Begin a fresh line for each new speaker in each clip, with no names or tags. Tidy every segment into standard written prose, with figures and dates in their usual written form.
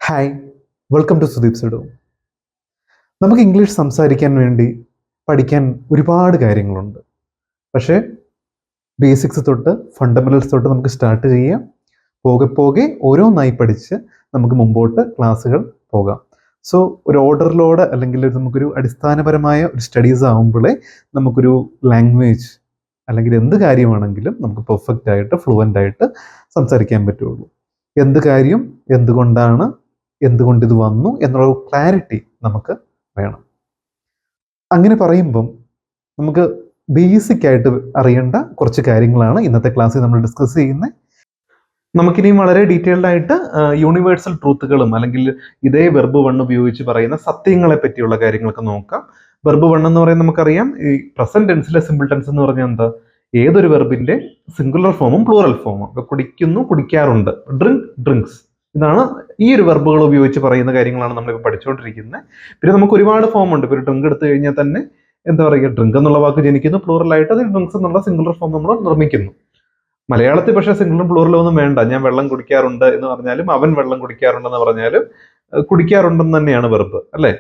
Hi, welcome to Sudeep Sudu. നമുക്ക് English സംസാരിക്കാൻ വേണ്ടി പഠിക്കാൻ ഒരുപാട് കാര്യങ്ങളുണ്ട്. പക്ഷേ ബേസിക്സ് തൊട്ട് ഫണ്ടമെൻ്റൽസ് തൊട്ട് നമുക്ക് സ്റ്റാർട്ട് ചെയ്യാം. പോകെ പോകെ ഓരോന്നായി പഠിച്ച് നമുക്ക് മുമ്പോട്ട് ക്ലാസ്സുകൾ പോകാം. സോ ഒരു ഓർഡറിലോടെ അല്ലെങ്കിൽ നമുക്കൊരു അടിസ്ഥാനപരമായ ഒരു സ്റ്റഡീസ് ആകുമ്പോഴേ നമുക്കൊരു ലാംഗ്വേജ് അല്ലെങ്കിൽ എന്ത് കാര്യമാണെങ്കിലും നമുക്ക് പെർഫെക്റ്റ് ആയിട്ട് ഫ്ലുവൻ്റ് ആയിട്ട് സംസാരിക്കാൻ പറ്റുള്ളൂ. എന്ത് കാര്യം എന്തുകൊണ്ടാണ് എന്തുകൊണ്ട് ഇത് വന്നു എന്നുള്ള ക്ലാരിറ്റി നമുക്ക് വേണം. അങ്ങനെ പറയുമ്പം നമുക്ക് ബേസിക് ആയിട്ട് അറിയേണ്ട കുറച്ച് കാര്യങ്ങളാണ് ഇന്നത്തെ ക്ലാസ്സിൽ നമ്മൾ ഡിസ്കസ് ചെയ്യുന്നത്. നമുക്കിനിയും വളരെ ഡീറ്റെയിൽഡ് ആയിട്ട് യൂണിവേഴ്സൽ ട്രൂത്തുകളും അല്ലെങ്കിൽ ഇതേ വെർബ് വൺ ഉപയോഗിച്ച് പറയുന്ന സത്യങ്ങളെ പറ്റിയുള്ള കാര്യങ്ങളൊക്കെ നോക്കാം. വെർബ് വൺ എന്ന് പറയുന്നത് നമുക്കറിയാം, ഈ പ്രസന്റ് ടെൻസിലെ സിമ്പിൾ ടെൻസ് എന്ന് പറഞ്ഞാൽ എന്താ, ഏതൊരു വെർബിന്റെ സിംഗുലർ ഫോമും പ്ലൂറൽ ഫോമും. ഇപ്പൊ കുടിക്കുന്നു, കുടിക്കാറുണ്ട്, ഡ്രിങ്ക്, ഡ്രിങ്ക്സ്. ഇതാണ് ഈ ഒരു വെർബുകൾ ഉപയോഗിച്ച് പറയുന്ന കാര്യങ്ങളാണ് നമ്മളിപ്പോൾ പഠിച്ചുകൊണ്ടിരിക്കുന്നത്. പിന്നെ നമുക്ക് ഒരുപാട് ഫോം ഉണ്ട്. ഇപ്പോൾ ഒരു ഡ്രിങ്ക് എടുത്തു കഴിഞ്ഞാൽ തന്നെ എന്താ പറയുക, ഡ്രിങ്ക് എന്നുള്ള വാക്ക് ജനിക്കുന്നു, പ്ലൂറലായിട്ട് അതിൽ ഡ്രിങ്ക്സ് എന്നുള്ള സിംഗുലർ ഫോം നമ്മൾ നിർമ്മിക്കുന്നു. മലയാളത്തിൽ പക്ഷേ സിംഗിളും പ്ലൂറലും ഒന്നും വേണ്ട. ഞാൻ വെള്ളം കുടിക്കാറുണ്ട് എന്ന് പറഞ്ഞാലും അവൻ വെള്ളം കുടിക്കാറുണ്ടെന്ന് പറഞ്ഞാലും കുടിക്കാറുണ്ടെന്ന് തന്നെയാണ് വെർബ്, അല്ലേ?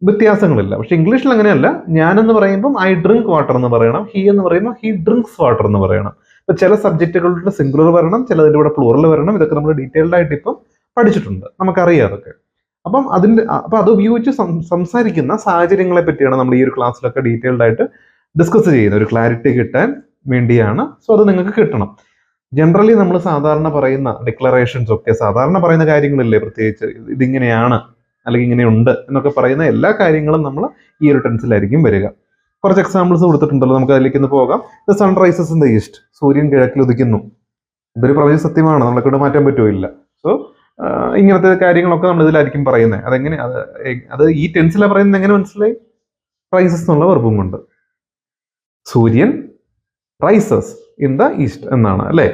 വ്യത്യാസങ്ങളില്ല. പക്ഷെ ഇംഗ്ലീഷിൽ അങ്ങനെയല്ല. ഞാനെന്ന് പറയുമ്പോൾ ഐ ഡ്രിങ്ക് വാട്ടർ എന്ന് പറയണം, ഹി എന്ന് പറയുമ്പോൾ ഹി ഡ്രിങ്ക്സ് വാട്ടർ എന്ന് പറയണം. ഇപ്പൊ ചില സബ്ജക്റ്റുകളുടെ സിംഗുലർ വരണം, ചിലതിൻ്റെ കൂടെ പ്ലൂറൽ വരണം. ഇതൊക്കെ നമ്മൾ ഡീറ്റെയിൽഡ് ആയിട്ട് ഇപ്പം പഠിച്ചിട്ടുണ്ട്, നമുക്കറിയാം അതൊക്കെ. അപ്പൊ അത് ഉപയോഗിച്ച് സംസാരിക്കുന്ന സാഹചര്യങ്ങളെ പറ്റിയാണ് നമ്മൾ ഈ ഒരു ക്ലാസ്സിലൊക്കെ ഡീറ്റെയിൽഡ് ആയിട്ട് ഡിസ്കസ് ചെയ്യുന്നത്, ഒരു ക്ലാരിറ്റി കിട്ടാൻ വേണ്ടിയാണ്. സോ അത് നിങ്ങൾക്ക് കിട്ടണം. ജനറലി നമ്മൾ സാധാരണ പറയുന്ന ഡിക്ലറേഷൻസ് ഒക്കെ, സാധാരണ പറയുന്ന കാര്യങ്ങളില്ലേ, പ്രത്യേകിച്ച് ഇതിങ്ങനെയാണ് അല്ലെങ്കിൽ ഇങ്ങനെയുണ്ട് എന്നൊക്കെ പറയുന്ന എല്ലാ കാര്യങ്ങളും നമ്മൾ ഈ ഒരു ടെൻസിലായിരിക്കും വരിക. കുറച്ച് എക്സാമ്പിൾസ് കൊടുത്തിട്ടുണ്ടല്ലോ, നമുക്ക് അതിലേക്ക് ഒന്ന് പോകാം. The sun rises in the east, സൂര്യൻ കിഴക്കിൽ ഉദിക്കുന്നു. ഇതൊരു പ്രവചന സത്യമാണ്, നമ്മളെക്കൊണ്ട് മാറ്റാൻ പറ്റുമില്ല. സോ ഇങ്ങനത്തെ കാര്യങ്ങളൊക്കെ നമ്മൾ ഇതിലായിരിക്കും പറയുന്നത്. അതെങ്ങനെ അത് ഈ ടെൻസിലാണ് പറയുന്നത്, എങ്ങനെ മനസ്സിലായി? റൈസസ് എന്നുള്ള വെർബും കൊണ്ട്. സൂര്യൻ റൈസസ് ഇൻ ദ ഈസ്റ്റ് എന്നാണ്, അല്ലേ?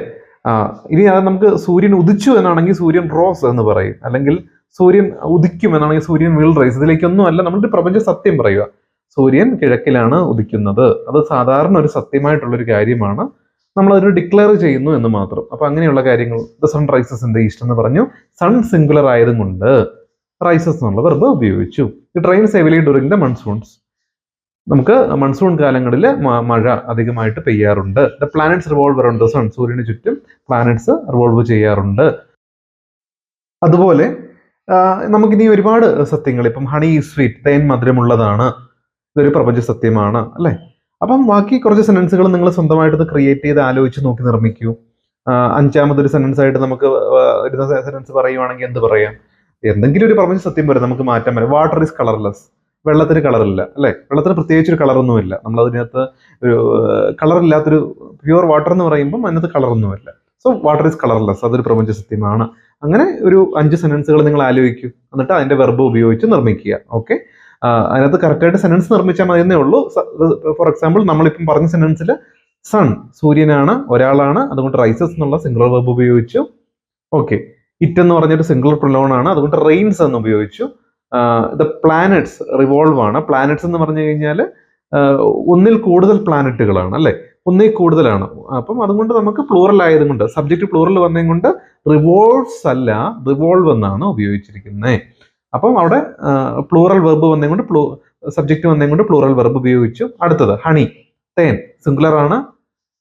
ഇനി അത് നമുക്ക് സൂര്യൻ ഉദിച്ചു എന്നാണെങ്കിൽ സൂര്യൻ റോസ് എന്ന് പറയും, അല്ലെങ്കിൽ സൂര്യൻ ഉദിക്കും എന്നാണെങ്കിൽ സൂര്യൻ വിൽ റൈസ്. ഇതിലേക്കൊന്നും അല്ല, നമ്മുടെ പ്രപഞ്ച സത്യം പറയുക. സൂര്യൻ കിഴക്കിലാണ് ഉദിക്കുന്നത്. അത് സാധാരണ ഒരു സത്യമായിട്ടുള്ളൊരു കാര്യമാണ്, നമ്മൾ അതിന് ഡിക്ലെയർ ചെയ്യുന്നു എന്ന് മാത്രം. അപ്പൊ അങ്ങനെയുള്ള കാര്യങ്ങൾ. The sun rises in the east എന്ന് പറഞ്ഞു. സൺ സിംഗുലർ ആയതുകൊണ്ട് റൈസസ് എന്നുള്ള വെർബ് ഉപയോഗിച്ചു. It rains heavily during the monsoons, നമുക്ക് മൺസൂൺ കാലങ്ങളിൽ മഴ അധികമായിട്ട് പെയ്യാറുണ്ട്. The planets revolve around the sun, സൂര്യന് ചുറ്റും പ്ലാനറ്റ്സ് റിവോൾവ് ചെയ്യാറുണ്ട്. അതുപോലെ നമുക്കിനി ഒരുപാട് സത്യങ്ങൾ, ഇപ്പം ഹണി ഈസ് സ്വീറ്റ്, തേൻ മധുരമുള്ളതാണ്, ഇതൊരു പ്രപഞ്ച സത്യമാണ്, അല്ലേ? അപ്പം ബാക്കി കുറച്ച് സെന്റൻസുകൾ നിങ്ങൾ സ്വന്തമായിട്ട് ക്രിയേറ്റ് ചെയ്ത് ആലോചിച്ച് നോക്കി നിർമ്മിക്കൂ. അഞ്ചാമതൊരു സെന്റൻസ് ആയിട്ട് നമുക്ക് ഒരു സെന്റൻസ് പറയുവാണെങ്കിൽ എന്ത് പറയാം? എന്തെങ്കിലും ഒരു പ്രപഞ്ച സത്യം വരും, നമുക്ക് മാറ്റാൻ പറ്റും. വാട്ടർ ഈസ് കളർലെസ്, വെള്ളത്തിന് കളറില്ല, അല്ലേ? വെള്ളത്തിന് പ്രത്യേകിച്ച് ഒരു കളറൊന്നുമില്ല. നമ്മൾ അതിനകത്ത് ഒരു കളറില്ലാത്തൊരു പ്യുവർ വാട്ടർ എന്ന് പറയുമ്പോൾ അതിനകത്ത് കളറൊന്നുമില്ല. സോ വാട്ടർ ഈസ് കളർലെസ്, അതൊരു പ്രപഞ്ച സത്യമാണ്. അങ്ങനെ ഒരു 5 സെന്റൻസുകൾ നിങ്ങൾ ആലോചിക്കൂ, എന്നിട്ട് അതിന്റെ വെർബ് ഉപയോഗിച്ച് നിർമ്മിക്കുക. ഓക്കെ, അതിനകത്ത് കറക്റ്റായിട്ട് സെന്റൻസ് നിർമ്മിച്ചാൽ മതി എന്നേ ഉള്ളൂ. ഫോർ എക്സാമ്പിൾ, നമ്മളിപ്പം പറഞ്ഞ സെന്റൻസിൽ സൺ സൂര്യനാണ്, ഒരാളാണ്, അതുകൊണ്ട് റൈസസ് എന്നുള്ള സിംഗുലർ വെർബ് ഉപയോഗിച്ചു. ഓക്കെ, ഇറ്റ് എന്ന് പറഞ്ഞിട്ട് സിംഗുലർ പ്രൊനൗൺ ആണ്, അതുകൊണ്ട് റെയിൻസ് എന്ന് ഉപയോഗിച്ചു. ദ പ്ലാനറ്റ്സ് റിവോൾവ് ആണ്. പ്ലാനറ്റ്സ് എന്ന് പറഞ്ഞു കഴിഞ്ഞാൽ ഒന്നിൽ കൂടുതൽ പ്ലാനറ്റുകളാണ്, അല്ലെ? ഒന്നിൽ കൂടുതലാണ്. അപ്പം അതുകൊണ്ട് നമുക്ക് പ്ലൂറൽ ആയതുകൊണ്ട്, സബ്ജക്റ്റ് പ്ലൂറൽ വന്നതും കൊണ്ട് റിവോൾവ്സ് അല്ല റിവോൾവ് എന്നാണ് ഉപയോഗിച്ചിരിക്കുന്നത്. അപ്പം അവിടെ പ്ലൂറൽ വെർബ് വന്നതും കൊണ്ട് സബ്ജക്റ്റ് വന്നതും കൊണ്ട് പ്ലൂറൽ വെർബ് ഉപയോഗിച്ചു. അടുത്തത് ഹണി, തേൻ സിംഗുലർ ആണ്,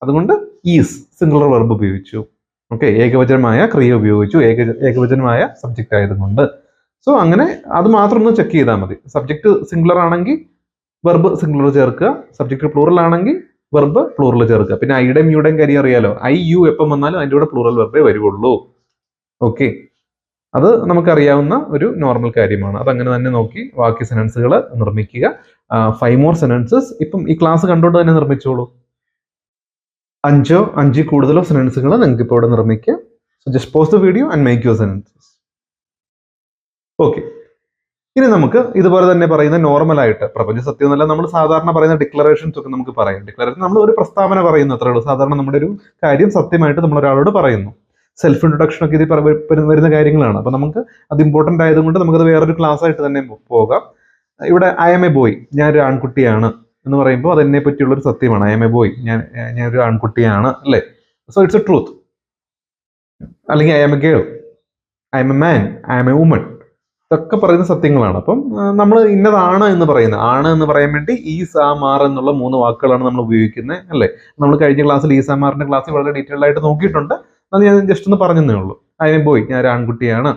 അതുകൊണ്ട് ഈസ് സിംഗുലർ വെർബ് ഉപയോഗിച്ചു. ഓക്കെ, ഏകവചനമായ ക്രിയ ഉപയോഗിച്ചു, ഏകവചനമായ സബ്ജക്റ്റ് ആയതുകൊണ്ട്. സോ അങ്ങനെ അത് മാത്രം ഒന്ന് ചെക്ക് ചെയ്താൽ മതി. സബ്ജക്റ്റ് സിംഗുലർ ആണെങ്കിൽ വെർബ് സിംഗുലർ ചേർക്കുക, സബ്ജക്റ്റ് പ്ലൂറൽ ആണെങ്കിൽ വെർബ് പ്ലൂറൽ ചേർക്കുക. പിന്നെ ഐയുടെയും യുടെയും കാര്യം അറിയാലോ, ഐ യു എപ്പം വന്നാലും അതിൻ്റെ കൂടെ പ്ലൂറൽ വെർബേ വരുള്ളൂ. ഓക്കെ, അത് നമുക്കറിയാവുന്ന ഒരു നോർമൽ കാര്യമാണ്. അതങ്ങനെ തന്നെ നോക്കി ബാക്കി സെന്റൻസുകൾ നിർമ്മിക്കുക. 5 more സെന്റൻസസ് ഇപ്പം ഈ ക്ലാസ് കണ്ടുകൊണ്ട് തന്നെ നിർമ്മിച്ചോളൂ. 5 കൂടുതലോ സെന്റൻസുകൾ നിങ്ങൾക്ക് ഇപ്പോൾ ഇവിടെ നിർമ്മിക്കാം. So just pose the video and make your sentences. Okay, ഇനി നമുക്ക് ഇതുപോലെ തന്നെ പറയുന്ന നോർമലായിട്ട്, പ്രപഞ്ച സത്യം എന്നല്ല, നമ്മൾ സാധാരണ പറയുന്ന ഡിക്ലറേഷൻസ് ഒക്കെ നമുക്ക് പറയാം. ഡിക്ലറേഷൻ നമ്മൾ ഒരു പ്രസ്താവന പറയുന്നു, അത്രേ ഉള്ളൂ. സാധാരണ നമ്മുടെ ഒരു കാര്യം സത്യമായിട്ട് നമ്മൾ ഒരാളോട് പറയുന്നു. സെൽഫ് ഇൻട്രൊഡക്ഷൻ ഒക്കെ ഇതിൽ വരുന്ന കാര്യങ്ങളാണ്. അപ്പൊ നമുക്ക് അത് ഇമ്പോർട്ടന്റ് ആയതുകൊണ്ട് നമുക്കത് വേറൊരു ക്ലാസ് ആയിട്ട് തന്നെ പോകാം. ഇവിടെ ഐ എം എ ബോയ്, ഞാനൊരു ആൺകുട്ടിയാണ് എന്ന് പറയുമ്പോൾ അത് എന്നെ പറ്റിയുള്ള ഒരു സത്യമാണ്. ഐ എം എ ബോയ്, ഞാനൊരു ആൺകുട്ടിയാണ്, അല്ലേ? So it's a truth. അല്ലെങ്കിൽ I am a girl, I am a man, I am a woman, ഇതൊക്കെ പറയുന്ന സത്യങ്ങളാണ്. അപ്പം നമ്മൾ ഇന്നതാണ് എന്ന് പറയുന്നത്, ആണ് എന്ന് പറയാൻ വേണ്ടി ഈസ്, ആം, ആർ എന്നുള്ള 3 വാക്കുകളാണ് നമ്മൾ ഉപയോഗിക്കുന്നത്, അല്ലേ? നമ്മൾ കഴിഞ്ഞ ക്ലാസ്സിൽ ഈസ്, ആം, ആറിന്റെ ക്ലാസ്സിൽ വളരെ ഡീറ്റെയിൽഡ് ആയിട്ട് നോക്കിയിട്ടുണ്ട്. അത് ഞാൻ ജസ്റ്റ് ഒന്ന് പറഞ്ഞതേ ഉള്ളൂ. ഐ എം ബോയ്, ഞാൻ ഒരു ആൺകുട്ടിയാണ്.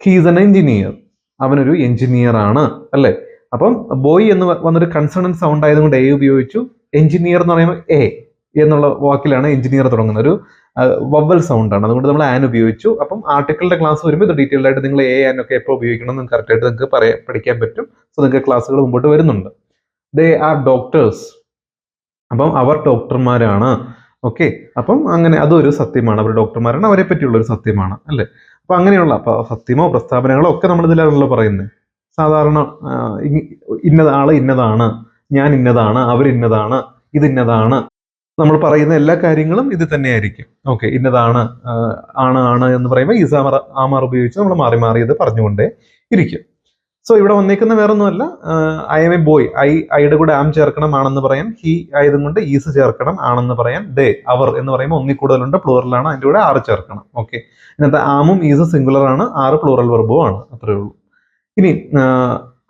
ഹീസ് എൻ എഞ്ചിനീയർ, അവനൊരു എഞ്ചിനീയർ ആണ്, അല്ലേ? അപ്പം ബോയ് എന്ന് വന്നൊരു കൺസണന്റ് സൗണ്ട് ആയതുകൊണ്ട് എ ഉപയോഗിച്ചു. എഞ്ചിനീയർ എന്ന് പറയുമ്പോൾ എ എന്നുള്ള വാക്കിലാണ് എഞ്ചിനീയർ തുടങ്ങുന്നത്, ഒരു വവൽ സൗണ്ട് ആണ്, അതുകൊണ്ട് നമ്മൾ ആൻ ഉപയോഗിച്ചു. അപ്പം ആർട്ടിക്കിളിന്റെ ക്ലാസ് വരുമ്പോൾ ഇത് ഡീറ്റെയിൽഡ് ആയിട്ട് നിങ്ങൾ എ ആൻ ഒക്കെ എപ്പോൾ ഉപയോഗിക്കണം എന്ന് കറക്റ്റ് ആയിട്ട് നിങ്ങൾക്ക് പഠിക്കാൻ പറ്റും. സോ നിങ്ങൾക്ക് ക്ലാസ്സുകൾ മുമ്പോട്ട് വരുന്നുണ്ട്. ദേ ആർ ഡോക്ടേഴ്സ്, അപ്പം അവർ ഡോക്ടർമാരാണ്. ഓക്കെ, അപ്പം അങ്ങനെ അതൊരു സത്യമാണ്, അവർ ഡോക്ടർമാരാണ്, അവരെ പറ്റിയുള്ള ഒരു സത്യമാണ്, അല്ലേ? അപ്പൊ അങ്ങനെയുള്ള സത്യമോ പ്രസ്താവനകളോ ഒക്കെ നമ്മൾ ഇതിലാണല്ലോ പറയുന്നത്. സാധാരണ ഇന്നതാള് ഇന്നതാണ്, ഞാൻ ഇന്നതാണ്, അവരിന്നതാണ്, ഇതിന്നതാണ്, നമ്മൾ പറയുന്ന എല്ലാ കാര്യങ്ങളും ഇത് തന്നെയായിരിക്കും. ഓക്കെ, ഇന്നതാണ്, ആണ് എന്ന് പറയുമ്പോൾ ഈസ്, ആമാർ ഉപയോഗിച്ച് നമ്മൾ മാറി മാറി ഇത് പറഞ്ഞുകൊണ്ടേ ഇരിക്കും. സോ ഇവിടെ വന്നേക്കുന്ന വേറൊന്നുമല്ല, ഐ എം എ ബോയ്, ഐയുടെ കൂടെ ആം ചേർക്കണം, ആണെന്ന് പറയാൻ. ഹി ആയതും കൊണ്ട് ഈസ് ചേർക്കണം, ആണെന്ന് പറയാൻ. ദേ, അവർ എന്ന് പറയുമ്പോൾ ഒന്നിൽ കൂടുതലുണ്ട്, പ്ലൂറലാണ്, അതിൻ്റെ കൂടെ ആറ് ചേർക്കണം. ഓക്കെ, ഇന്നത്തെ ആമും ഈസും സിംഗുലർ ആണ്, ആറ് പ്ലൂറൽ വെർബും ആണ്, അത്രേ ഉള്ളൂ. ഇനി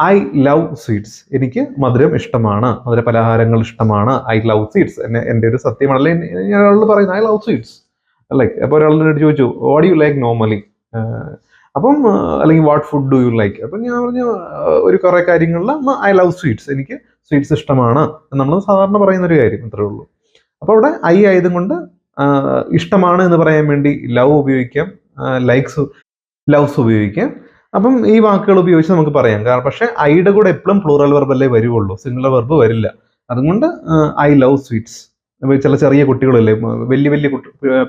ഐ ലവ് സ്വീറ്റ്സ്, എനിക്ക് മധുരം ഇഷ്ടമാണ്, മധുര പലഹാരങ്ങൾ ഇഷ്ടമാണ്. ഐ ലവ് സ്വീറ്റ്സ് എൻ്റെ ഒരു സത്യമാണ്, അല്ലെ? ഞാൻ ഒരാളോട് പറയുന്നത് ഐ ലവ് സ്വീറ്റ്സ്, ലൈക്ക്. അപ്പോൾ ഒരാളോട് ചോദിച്ചു വാട്ട് യു ലൈക്ക് നോർമലി, അപ്പം അല്ലെങ്കിൽ what food do you like, അപ്പം ഞാൻ പറഞ്ഞു ഒരു കുറേ കാര്യങ്ങളിൽ ഐ ലവ് സ്വീറ്റ്സ്, എനിക്ക് സ്വീറ്റ്സ് ഇഷ്ടമാണ്, നമ്മൾ സാധാരണ പറയുന്ന ഒരു കാര്യം, അത്രേ ഉള്ളൂ. അപ്പോൾ അവിടെ ഐ ആയതും കൊണ്ട് ഇഷ്ടമാണ് എന്ന് പറയാൻ വേണ്ടി ലവ് ഉപയോഗിക്കാം, ലൈക്സ്, ലവ്സ് ഉപയോഗിക്കാം. അപ്പം ഈ വാക്കുകൾ ഉപയോഗിച്ച് നമുക്ക് പറയാം. കാരണം പക്ഷേ ഐയുടെ കൂടെ എപ്പോഴും പ്ലൂറൽ വെർബല്ലേ വരുവുള്ളൂ, സിംഗുലർ വെർബ് വരില്ല. അതുകൊണ്ട് ഐ ലവ് സ്വീറ്റ്സ്. ചില ചെറിയ കുട്ടികളല്ലേ, വലിയ വലിയ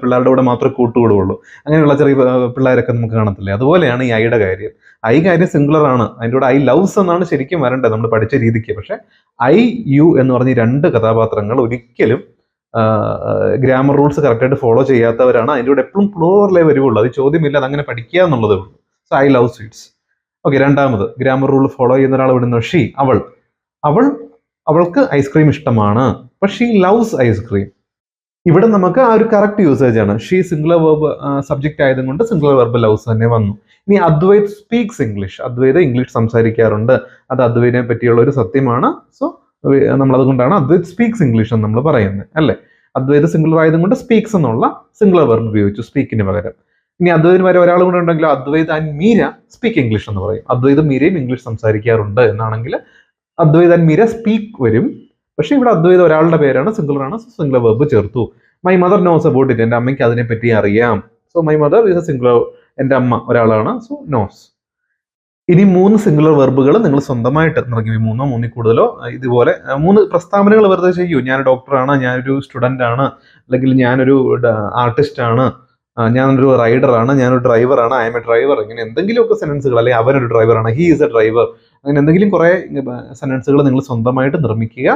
പിള്ളേരുടെ കൂടെ മാത്രമേ കൂട്ടുകൂടുകയുള്ളൂ, അങ്ങനെയുള്ള ചെറിയ പിള്ളേരൊക്കെ നമുക്ക് കാണത്തില്ലേ? അതുപോലെയാണ് ഈ ഐയുടെ കാര്യം. ഐ കാര്യം സിംഗുലർ ആണ്, അതിൻ്റെ കൂടെ ഐ ലവ്സ് എന്നാണ് ശരിക്കും വരേണ്ടത് നമ്മൾ പഠിച്ച രീതിക്ക്. പക്ഷെ ഐ യു എന്ന് പറഞ്ഞ 2 കഥാപാത്രങ്ങൾ ഒരിക്കലും ഗ്രാമർ റൂൾസ് കറക്റ്റായിട്ട് ഫോളോ ചെയ്യാത്തവരാണ്. അതിൻ്റെ കൂടെ എപ്പോഴും പ്ലൂറലേ വരുവുള്ളൂ, അത് ചോദ്യമില്ല, അത് അങ്ങനെ പഠിക്കുക എന്നുള്ളതേ ഉള്ളൂ. So I love sweets. Okay, രണ്ടാമത് ഗ്രാമർ റൂൾ ഫോളോ ചെയ്യുന്ന ഒരാൾ വിടുന്നു. ഷീ, അവൾക്ക് ഐസ്ക്രീം ഇഷ്ടമാണ്, പക്ഷെ ഷീ ലവ്സ് ഐസ്ക്രീം. ഇവിടെ നമുക്ക് ആ ഒരു കറക്റ്റ് യൂസേജ് ആണ്. ഷീ സിംഗുലർ വെർബ് സബ്ജക്റ്റ് ആയതുകൊണ്ട് സിംഗുലർ വെർബ് ലവ്സ് തന്നെ വന്നു. ഇനി Advait speaks English, Advait English സംസാരിക്കാറുണ്ട്, അത് അദ്വൈതിനെ പറ്റിയുള്ള ഒരു സത്യമാണ്. സോ നമ്മൾ അതുകൊണ്ടാണ് അദ്വൈത് സ്പീക്സ് ഇംഗ്ലീഷ് എന്ന് നമ്മൾ പറയുന്നത്, അല്ലേ? അദ്വൈത് സിംഗുലർ ആയതുകൊണ്ട് സ്പീക്സ് എന്നുള്ള സിംഗുലർ വെർബ് ഉപയോഗിച്ചു സ്പീക്കിന് പകരം. ഇനി അദ്വൈതിന് വരെ ഒരാൾ കൂടെ ഉണ്ടെങ്കിൽ Advait and Meera speak English എന്ന് പറയും. അദ്വൈത് മീരയും ഇംഗ്ലീഷ് സംസാരിക്കാറുണ്ട് എന്നാണെങ്കിൽ അദ്വൈത് ആൻഡ് മീര സ്പീക്ക് വരും. പക്ഷെ ഇവിടെ അദ്വൈത് ഒരാളുടെ പേരാണ്, സിംഗുലർ ആണ്, സിംഗുലർ വെർബ് ചേർത്തു. My mother knows about it, എൻ്റെ അമ്മയ്ക്ക് അതിനെ പറ്റി അറിയാം. So my mother is A singular, എൻ്റെ അമ്മ ഒരാളാണ്, സോ നോസ്. ഇനി 3 സിംഗുലർ വെർബുകൾ നിങ്ങൾ സ്വന്തമായിട്ട് നിർക്കി, 3 3 കൂടുതലോ ഇതുപോലെ 3 പ്രസ്താവനകൾ വെറുതെ ചെയ്യൂ. ഞാൻ ഡോക്ടറാണ്, ഞാനൊരു സ്റ്റുഡൻ്റ് ആണ്, അല്ലെങ്കിൽ ഞാനൊരു ആർട്ടിസ്റ്റ് ആണ്, ഞാനൊരു റൈഡറാണ്, ഞാനൊരു ഡ്രൈവറാണ്, ഐ എം എ ഡ്രൈവർ, ഇങ്ങനെ എന്തെങ്കിലുമൊക്കെ സെന്റൻസുകൾ, അല്ലെങ്കിൽ അവനൊരു ഡ്രൈവറാണ്, ഹി ഈസ് എ ഡ്രൈവർ, അങ്ങനെ എന്തെങ്കിലും കുറേ സെന്റൻസുകൾ നിങ്ങൾ സ്വന്തമായിട്ട് നിർമ്മിക്കുക.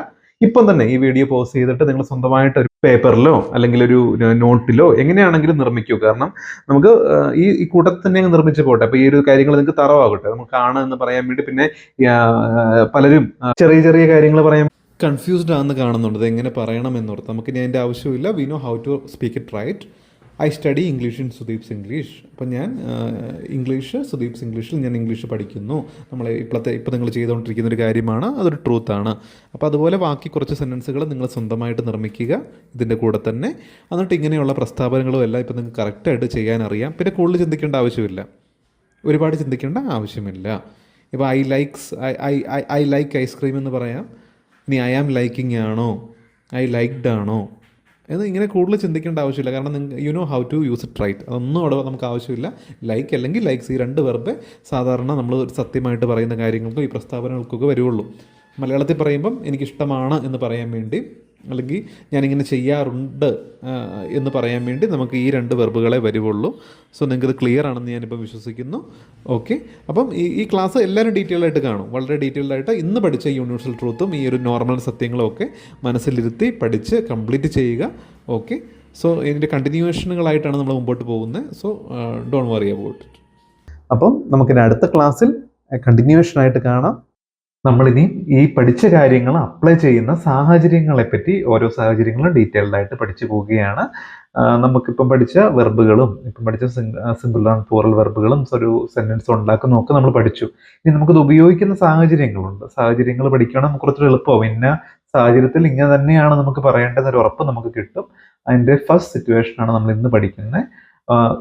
ഇപ്പം തന്നെ ഈ വീഡിയോ പോസ്റ്റ് ചെയ്തിട്ട് നിങ്ങൾ സ്വന്തമായിട്ട് ഒരു പേപ്പറിലോ അല്ലെങ്കിൽ ഒരു നോട്ടിലോ എങ്ങനെയാണെങ്കിലും നിർമ്മിക്കൂ. കാരണം നമുക്ക് ഈ കൂട്ടത്തിൽ തന്നെ നിർമ്മിച്ച് പോട്ടെ. അപ്പൊ ഈ ഒരു കാര്യങ്ങൾ നിങ്ങൾക്ക് തറവാകട്ടെ. നമുക്ക് ആണ് എന്ന് പറയാൻ വേണ്ടി പിന്നെ പലരും ചെറിയ ചെറിയ കാര്യങ്ങൾ പറയാൻ കൺഫ്യൂസ്ഡ് ആണെന്ന് കാണുന്നുണ്ട്, ഇത് എങ്ങനെ പറയണം എന്നോർത്ത്. നമുക്ക് ഞാൻ അതിൻ്റെ ആവശ്യമില്ല. We know how to speak it right. I study English in Sudeep's English. അപ്പം ഞാൻ സുദീപ്സ് ഇംഗ്ലീഷിൽ ഞാൻ ഇംഗ്ലീഷ് പഠിക്കുന്നു. നമ്മൾ ഇപ്പോൾ നിങ്ങൾ ചെയ്തുകൊണ്ടിരിക്കുന്ന ഒരു കാര്യമാണ്, അതൊരു ട്രൂത്താണ്. അപ്പോൾ അതുപോലെ ബാക്കി കുറച്ച് സെൻറ്റൻസുകൾ നിങ്ങൾ സ്വന്തമായിട്ട് നിർമ്മിക്കുക ഇതിൻ്റെ കൂടെ തന്നെ. എന്നിട്ട് ഇങ്ങനെയുള്ള പ്രസ്താവനകളും എല്ലാം ഇപ്പോൾ നിങ്ങൾക്ക് കറക്റ്റായിട്ട് ചെയ്യാൻ അറിയാം. പിന്നെ കൂടുതൽ ചിന്തിക്കേണ്ട ആവശ്യമില്ല, ഒരുപാട് ചിന്തിക്കേണ്ട ആവശ്യമില്ല. ഇപ്പോൾ ഐ ലൈക്ക് ഐസ്ക്രീം എന്ന് പറയാം. ഇനി ഐ ആം ലൈക്കിംഗ് ആണോ, ഐ ലൈക്ഡ് ആണോ എന്ന് ഇങ്ങനെ കൂടുതൽ ചിന്തിക്കേണ്ട ആവശ്യമില്ല. കാരണം you know how to use it right. അതൊന്നും അവിടെ നമുക്ക് ആവശ്യമില്ല. ലൈക്ക് അല്ലെങ്കിൽ ലൈക്സ്, ഈ 2 വെർബ് സാധാരണ നമ്മൾ സത്യമായിട്ട് പറയുന്ന കാര്യങ്ങൾക്കും ഈ പ്രസ്താവനകൾക്കൊക്കെ വരുള്ളൂ. മലയാളത്തിൽ പറയുമ്പം എനിക്കിഷ്ടമാണ് എന്ന് പറയാൻ വേണ്ടി, അല്ലെങ്കിൽ ഞാനിങ്ങനെ ചെയ്യാറുണ്ട് എന്ന് പറയാൻ വേണ്ടി നമുക്ക് ഈ 2 വെർബുകളെ വരുവുള്ളൂ. സോ നിങ്ങൾക്കത് ക്ലിയർ ആണെന്ന് ഞാനിപ്പോൾ വിശ്വസിക്കുന്നു. ഓക്കെ, അപ്പം ഈ ക്ലാസ് എല്ലാവരും ഡീറ്റെയിൽ ആയിട്ട് കാണും. വളരെ ഡീറ്റെയിൽഡ് ആയിട്ട് ഇന്ന് പഠിച്ച യൂണിവേഴ്സൽ ട്രൂത്തും ഈ ഒരു നോർമൽ സത്യങ്ങളും ഒക്കെ മനസ്സിലിരുത്തി പഠിച്ച് കംപ്ലീറ്റ് ചെയ്യുക. ഓക്കെ, സോ ഇതിൻ്റെ കണ്ടിന്യൂവേഷനുകളായിട്ടാണ് നമ്മൾ മുമ്പോട്ട് പോകുന്നത്. So don't worry about it. അപ്പം നമുക്കിനി അടുത്ത ക്ലാസ്സിൽ കണ്ടിന്യൂവേഷനായിട്ട് കാണാം. നമ്മളിനി ഈ പഠിച്ച കാര്യങ്ങൾ അപ്ലൈ ചെയ്യുന്ന സാഹചര്യങ്ങളെപ്പറ്റി ഓരോ സാഹചര്യങ്ങളും ഡീറ്റെയിൽഡ് ആയിട്ട് പഠിച്ചു പോവുകയാണ്. നമുക്കിപ്പം പഠിച്ച വെർബുകളും ഇപ്പം പഠിച്ച സിംഗുലർ ആൻഡ് പ്ലൂറൽ വെർബുകളും ഒരു സെന്റൻസ് ഉണ്ടാക്കുന്നതൊക്കെ നമ്മൾ പഠിച്ചു. ഇനി നമുക്കത് ഉപയോഗിക്കുന്ന സാഹചര്യങ്ങളുണ്ട്. സാഹചര്യങ്ങൾ പഠിക്കണം നമുക്ക് കുറച്ചുകൂടി എളുപ്പമാവും. ഇന്ന സാഹചര്യത്തിൽ ഇങ്ങനെ തന്നെയാണ് നമുക്ക് പറയേണ്ടതെന്നൊരു ഉറപ്പ് നമുക്ക് കിട്ടും. അതിൻ്റെ ഫസ്റ്റ് സിറ്റുവേഷൻ ആണ് നമ്മൾ ഇന്ന് പഠിക്കുന്നത്.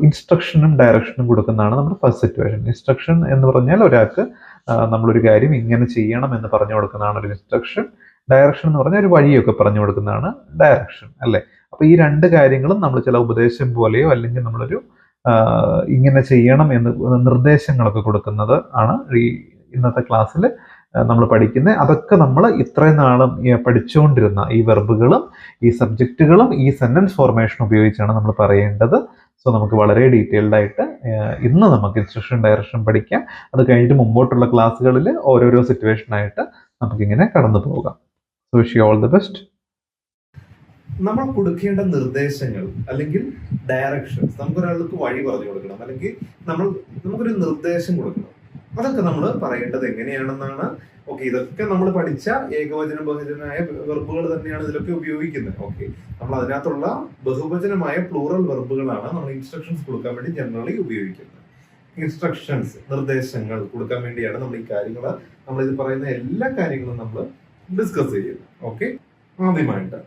ഇൻസ്ട്രക്ഷനും ഡയറക്ഷനും കൊടുക്കുന്നതാണ് നമ്മുടെ ഫസ്റ്റ് സിറ്റുവേഷൻ. ഇൻസ്ട്രക്ഷൻ എന്ന് പറഞ്ഞാൽ ഒരാൾക്ക് നമ്മളൊരു കാര്യം ഇങ്ങനെ ചെയ്യണം എന്ന് പറഞ്ഞു കൊടുക്കുന്നതാണ് ഒരു ഇൻസ്ട്രക്ഷൻ. ഡയറക്ഷൻ എന്ന് പറഞ്ഞാൽ ഒരു വഴിയൊക്കെ പറഞ്ഞു കൊടുക്കുന്നതാണ് ഡയറക്ഷൻ, അല്ലേ? അപ്പൊ ഈ രണ്ട് കാര്യങ്ങളും നമ്മൾ ചില ഉപദേശം പോലെയോ അല്ലെങ്കിൽ നമ്മളൊരു ഇങ്ങനെ ചെയ്യണം എന്ന് നിർദ്ദേശങ്ങളൊക്കെ കൊടുക്കുന്നത് ആണ് ഈ ഇന്നത്തെ ക്ലാസ്സിൽ നമ്മൾ പഠിക്കുന്നത്. അതൊക്കെ നമ്മൾ ഇത്രയും നാളും പഠിച്ചുകൊണ്ടിരുന്ന ഈ വെർബുകളും ഈ സബ്ജക്റ്റുകളും ഈ സെന്റൻസ് ഫോർമേഷൻ ഉപയോഗിച്ചാണ് നമ്മൾ പറയേണ്ടത്. സോ നമുക്ക് വളരെ ഡീറ്റെയിൽഡ് ആയിട്ട് ഇന്ന് നമുക്ക് ഇൻസ്ട്രക്ഷൻ ഡയറക്ഷൻ പഠിക്കാം. അത് കഴിഞ്ഞിട്ട് മുമ്പോട്ടുള്ള ക്ലാസ്സുകളിൽ ഓരോരോ സിറ്റുവേഷനായിട്ട് നമുക്കിങ്ങനെ കടന്നു പോകാം. So wish you all the best.
നമ്മൾ കൊടുക്കേണ്ട നിർദ്ദേശങ്ങൾ അല്ലെങ്കിൽ ഡയറക്ഷൻസ്, നമുക്കൊരാൾക്ക് വഴി പറഞ്ഞു കൊടുക്കണം അല്ലെങ്കിൽ നമുക്കൊരു നിർദ്ദേശം കൊടുക്കണം. അതൊക്കെ നമ്മൾ പറയേണ്ടത് എങ്ങനെയാണെന്നാണ്. ഓക്കെ, ഇതൊക്കെ നമ്മൾ പഠിച്ച ഏകവചന ബഹുവചനായ വെർബുകൾ തന്നെയാണ് ഇതിലൊക്കെ ഉപയോഗിക്കുന്നത്. ഓക്കെ, നമ്മൾ അതിനകത്തുള്ള ബഹുവചനമായ പ്ലൂറൽ വെർബുകളാണ് നമ്മൾ ഇൻസ്ട്രക്ഷൻസ് കൊടുക്കാൻ വേണ്ടി ജനറലി ഉപയോഗിക്കുന്നത്. ഇൻസ്ട്രക്ഷൻസ്, നിർദ്ദേശങ്ങൾ കൊടുക്കാൻ വേണ്ടിയാണ് നമ്മൾ ഈ കാര്യങ്ങൾ, നമ്മൾ ഇത് പറയുന്ന എല്ലാ കാര്യങ്ങളും നമ്മൾ ഡിസ്കസ് ചെയ്യുന്നത്. ഓക്കെ, ആദ്യമായിട്ട്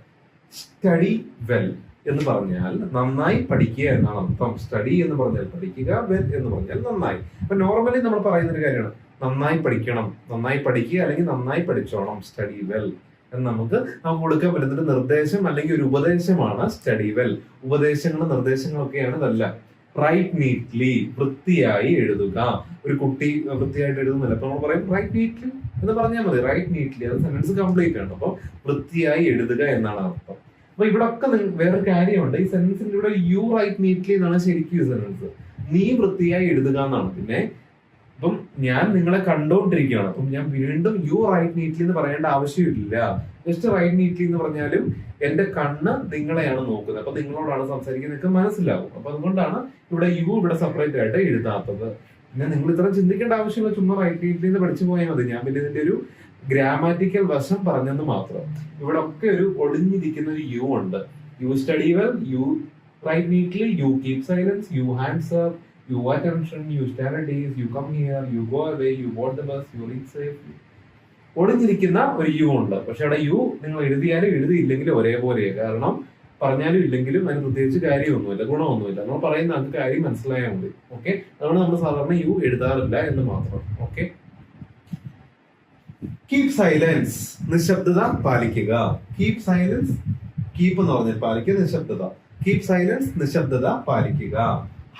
സ്റ്റഡി വെൽ എന്ന് പറഞ്ഞാൽ നന്നായി പഠിക്കുക എന്നാണ് അർത്ഥം. സ്റ്റഡി എന്ന് പറഞ്ഞാൽ പഠിക്കുക, വെൽ എന്ന് പറഞ്ഞാൽ നന്നായി. അപ്പൊ നോർമലി നമ്മൾ പറയുന്ന ഒരു കാര്യമാണ് നന്നായി പഠിക്കണം, നന്നായി പഠിക്കുക അല്ലെങ്കിൽ നന്നായി പഠിച്ചോണം, സ്റ്റഡി വെൽ എന്ന് നമുക്ക് കൊടുക്കാൻ പറ്റുന്ന നിർദ്ദേശം അല്ലെങ്കിൽ ഒരു ഉപദേശമാണ് സ്റ്റഡി വെൽ. ഉപദേശങ്ങളും നിർദ്ദേശങ്ങളൊക്കെയാണ് ഇതെല്ലാം. റൈറ്റ് നീറ്റ്ലി, വൃത്തിയായി എഴുതുക. ഒരു കുട്ടി വൃത്തിയായിട്ട് എഴുതുന്നില്ല, അപ്പൊ നമ്മൾ പറയും റൈറ്റ് നീറ്റ്ലി എന്ന് പറഞ്ഞാൽ മതി. റൈറ്റ് നീറ്റ്ലി, അത് സെന്റൻസ് കംപ്ലീറ്റ് ആണ്. അപ്പൊ വൃത്തിയായി എഴുതുക എന്നാണ് അർത്ഥം. അപ്പൊ ഇവിടെ ഒക്കെ വേറൊരു കാര്യമുണ്ട്. ഈ സെന്റൻസിന്റെ ഇവിടെ യു റൈറ്റ് നീറ്റ്ലി എന്നാണ് ശരിക്കും ഈ സെന്റൻസ്. നീ വൃത്തിയായി എഴുതുക എന്നാണ്. പിന്നെ ഇപ്പം ഞാൻ നിങ്ങളെ കണ്ടുകൊണ്ടിരിക്കുകയാണ്, അപ്പം ഞാൻ വീണ്ടും യു റൈറ്റ് നീറ്റ്ലി എന്ന് പറയേണ്ട ആവശ്യമില്ല. ജസ്റ്റ് റൈറ്റ് നീറ്റ്ലി എന്ന് പറഞ്ഞാലും എന്റെ കണ്ണ് നിങ്ങളെയാണ് നോക്കുന്നത്, അപ്പൊ നിങ്ങളോടാണ് സംസാരിക്കുന്നത് മനസ്സിലാവും. അപ്പൊ അതുകൊണ്ടാണ് ഇവിടെ യു ഇവിടെ സെപ്പറേറ്റ് ആയിട്ട് എഴുതാത്തത്. പിന്നെ നിങ്ങൾ ഇത്ര ചിന്തിക്കേണ്ട ആവശ്യമില്ല, ചുമ്മാ റൈറ്റ് നീറ്റ്ലി എന്ന് പഠിച്ചു പോയാൽ മതി. ഞാൻ പിന്നെ ഇതിന്റെ ഒരു ഗ്രാമാറ്റിക്കൽ വശം പറഞ്ഞെന്ന് മാത്രം. ഇവിടെ ഒക്കെ ഒരു ഒളിഞ്ഞിരിക്കുന്ന ഒരു യു ഉണ്ട്. You study well, you write neatly, you keep silence, you hands up, you attention, you stand at ease, you come here, you go away, you board the bus, you reach safely. ഒളിഞ്ഞിരിക്കുന്ന ഒരു you ഉണ്ട്. പക്ഷെ അവിടെ U നിങ്ങൾ എഴുതിയാലും എഴുതിയില്ലെങ്കിലും ഒരേപോലെയാണ്. കാരണം പറഞ്ഞാലും ഇല്ലെങ്കിലും അതിന് പ്രത്യേകിച്ച് കാര്യമൊന്നുമില്ല, ഗുണമൊന്നുമില്ല. നമ്മൾ പറയുന്ന അത് കാര്യം മനസ്സിലായാൽ മതി. ഓക്കെ, അതുകൊണ്ട് നമ്മൾ സാധാരണ യു എഴുതാറില്ല എന്ന് മാത്രം. ഓക്കെ, കീപ് സൈലൻസ്, നിശബ്ദത പാലിക്കുക. കീപ് സൈലൻസ്, കീപ്പ് എന്ന് പറഞ്ഞാൽ പാലിക്കുക, നിശബ്ദത. കീപ് സൈലൻസ്, നിശബ്ദത പാലിക്കുക.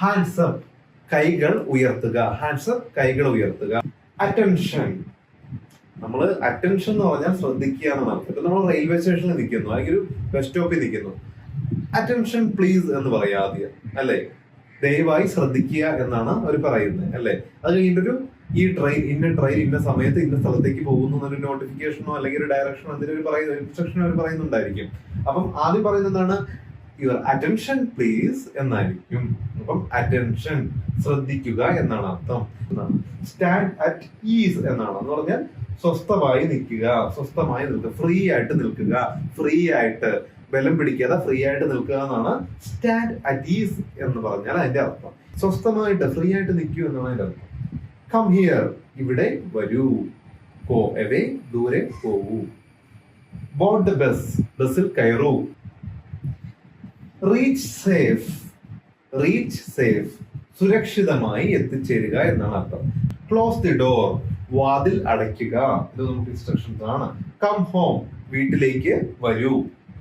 ഹാൻഡ്സ് അപ്പ്, കൈകൾ ഉയർത്തുക. ഹാൻഡ്സ് അപ്പ്, കൈകൾ ഉയർത്തുക. അറ്റൻഷൻ, നമ്മൾ അറ്റൻഷൻ എന്ന് പറഞ്ഞാൽ ശ്രദ്ധിക്കുക എന്നാണ് അർത്ഥം. ഇപ്പൊ നമ്മൾ റെയിൽവേ സ്റ്റേഷനിൽ നിൽക്കുന്നു അല്ലെങ്കിൽ ഒരു ബസ് സ്റ്റോപ്പിൽ നിൽക്കുന്നു, അറ്റൻഷൻ പ്ലീസ് എന്ന് പറയാം ആദ്യം, അല്ലെ? ദയവായി ശ്രദ്ധിക്കുക എന്നാണ് അവർ പറയുന്നത്, അല്ലെ? അത് കഴിഞ്ഞിട്ടൊരു ഈ ട്രെയിൻ ഇന്ന സമയത്ത് ഇന്ന സ്ഥലത്തേക്ക് പോകുന്നു എന്നൊരു നോട്ടിഫിക്കേഷനോ അല്ലെങ്കിൽ ഒരു ഡയറക്ഷനോ എന്തെങ്കിലും പറയുന്ന ഇൻസ്ട്രക്ഷനോ അവർ പറയുന്നുണ്ടായിരിക്കും. അപ്പം ആദ്യം പറയുന്നത് എന്താണ്? യുവർ അറ്റൻഷൻ പ്ലീസ് എന്നായിരിക്കും. അപ്പം അറ്റൻഷൻ, ശ്രദ്ധിക്കുക എന്നാണ് അർത്ഥം. സ്റ്റാൻഡ് അറ്റ് ഈസ് എന്നാണ്, എന്ന് പറഞ്ഞാൽ സ്വസ്ഥമായി നിൽക്കുക, സ്വസ്ഥമായി നിൽക്കുക, ഫ്രീ ആയിട്ട് നിൽക്കുക, ഫ്രീ ആയിട്ട് ബലം പിടിക്കാതെ ഫ്രീ ആയിട്ട് നിൽക്കുക എന്നാണ് സ്റ്റാൻഡ് അറ്റ് ഈസ് എന്ന് പറഞ്ഞാൽ അതിന്റെ അർത്ഥം. സ്വസ്ഥമായിട്ട് ഫ്രീ ആയിട്ട് നിൽക്കൂ എന്നാണ് അതിന്റെ അർത്ഥം. കം ഹിയർ, ഇവിടെ വരൂ. ഗോ അവേ, ദൂരെ പോകൂ. ബോർഡ് ദ ബസ്, ബസ്സിൽ കയറൂ. റീച്ച് സേഫ്, റീച്ച് സേഫ്, സുരക്ഷിതമായി എത്തിച്ചേരുക എന്നാണ് അർത്ഥം. ക്ലോസ് ദി ഡോർ, വാതിൽ അടയ്ക്കുക. ഇത് നമുക്ക് ഇൻസ്ട്രക്ഷൻസ് ആണ്. കം ഹോം, വീട്ടിലേക്ക് വരൂ.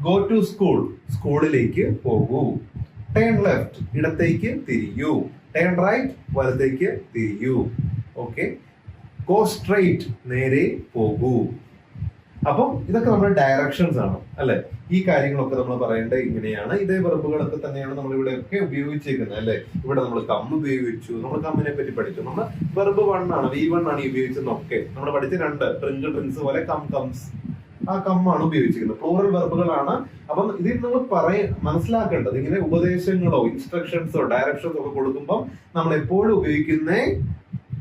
ഗോ ടു സ്കൂൾ, സ്കൂളിലേക്ക് പോകൂ. ടേൺ ലെഫ്റ്റ്, ഇടത്തേക്ക് തിരിയൂ. ടേൺ റൈറ്റ്, വലത്തേക്ക് തിരിയൂ. ഓക്കെ, ഗോ സ്ട്രൈറ്റ്, നേരെ പോകൂ. അപ്പം ഇതൊക്കെ നമ്മുടെ ഡയറക്ഷൻസ് ആണ്, അല്ലെ? ഈ കാര്യങ്ങളൊക്കെ നമ്മൾ പറയേണ്ടത് ഇങ്ങനെയാണ്. ഇതേ വെർബുകളൊക്കെ തന്നെയാണ് നമ്മൾ ഇവിടെ ഒക്കെ ഉപയോഗിച്ചേക്കുന്നത്, അല്ലെ? ഇവിടെ നമ്മൾ കം ഉപയോഗിച്ചു, നമ്മൾ കമ്മിനെ പറ്റി പഠിച്ചു. നമ്മൾ വെർബ് 1 ആണ്, V1 ആണ് ഉപയോഗിച്ചതൊക്കെ. നമ്മൾ പഠിച്ച 2 ട്രിങ്ക് ഡ്രിങ്ക്സ് പോലെ കം കംസ്, ആ കമ്മാണ് ഉപയോഗിച്ചിരിക്കുന്നത്. പ്ലൂറൽ വെർബുകളാണ്. അപ്പം ഇതിൽ നമ്മൾ മനസ്സിലാക്കേണ്ടത് ഇങ്ങനെ ഉപദേശങ്ങളോ ഇൻസ്ട്രക്ഷൻസോ ഡയറക്ഷൻസോ ഒക്കെ കൊടുക്കുമ്പോൾ നമ്മൾ എപ്പോഴും ഉപയോഗിക്കുന്ന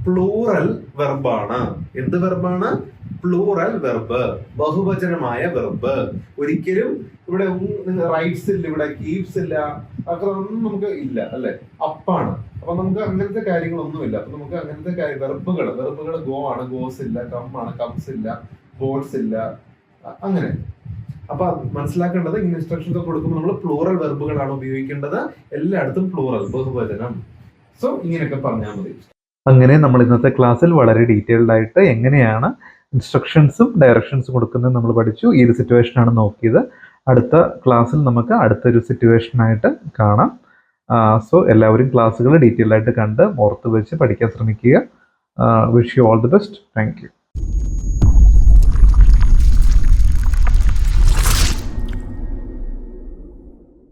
പ്ലൂറൽ വെർബാണ്. എന്ത് വെർബാണ്? പ്ലൂറൽ വെർബ്, ബഹുവചനമായ വെർബ്. ഒരിക്കലും ഇവിടെ റൈറ്റ്സ് ഇല്ല, ഇവിടെ കീപ്സ് ഇല്ല, അതൊക്കെ ഒന്നും നമുക്ക് ഇല്ല അല്ലെ, അപ്പാണ്. അപ്പൊ നമുക്ക് അങ്ങനത്തെ കാര്യങ്ങളൊന്നുമില്ല. അപ്പൊ നമുക്ക് അങ്ങനത്തെ വെർബുകൾ ഗോ ആണ്, ഗോസ് ഇല്ല, കം ആണ്, കംസ് ഇല്ല, ഗോഡ്സ് ഇല്ല, അങ്ങനെ. അപ്പൊ മനസ്സിലാക്കേണ്ടത് ഇങ്ങനെ ഇൻസ്ട്രക്ഷൻസ് ഒക്കെ കൊടുക്കുമ്പോൾ നമ്മൾ പ്ലൂറൽ വെർബുകളാണ് ഉപയോഗിക്കേണ്ടത്, എല്ലായിടത്തും പ്ലൂറൽ, ബഹുവചനം. സോ ഇങ്ങനെയൊക്കെ പറഞ്ഞാൽ മതി.
അങ്ങനെ നമ്മൾ ഇന്നത്തെ ക്ലാസ്സിൽ വളരെ ഡീറ്റെയിൽഡ് ആയിട്ട് എങ്ങനെയാണ് ഇൻസ്ട്രക്ഷൻസും ഡയറക്ഷൻസും കൊടുക്കുന്നത് നമ്മൾ പഠിച്ചു. ഈ ഒരു സിറ്റുവേഷനാണ് നോക്കിയത്. അടുത്ത ക്ലാസ്സിൽ നമുക്ക് അടുത്തൊരു സിറ്റുവേഷനായിട്ട് കാണാം. സോ എല്ലാവരും ക്ലാസ്സുകൾ ഡീറ്റെയിൽഡ് ആയിട്ട് കണ്ട് ഓർത്ത് വെച്ച് പഠിക്കാൻ ശ്രമിക്കുക. Wish you all the best. Thank you.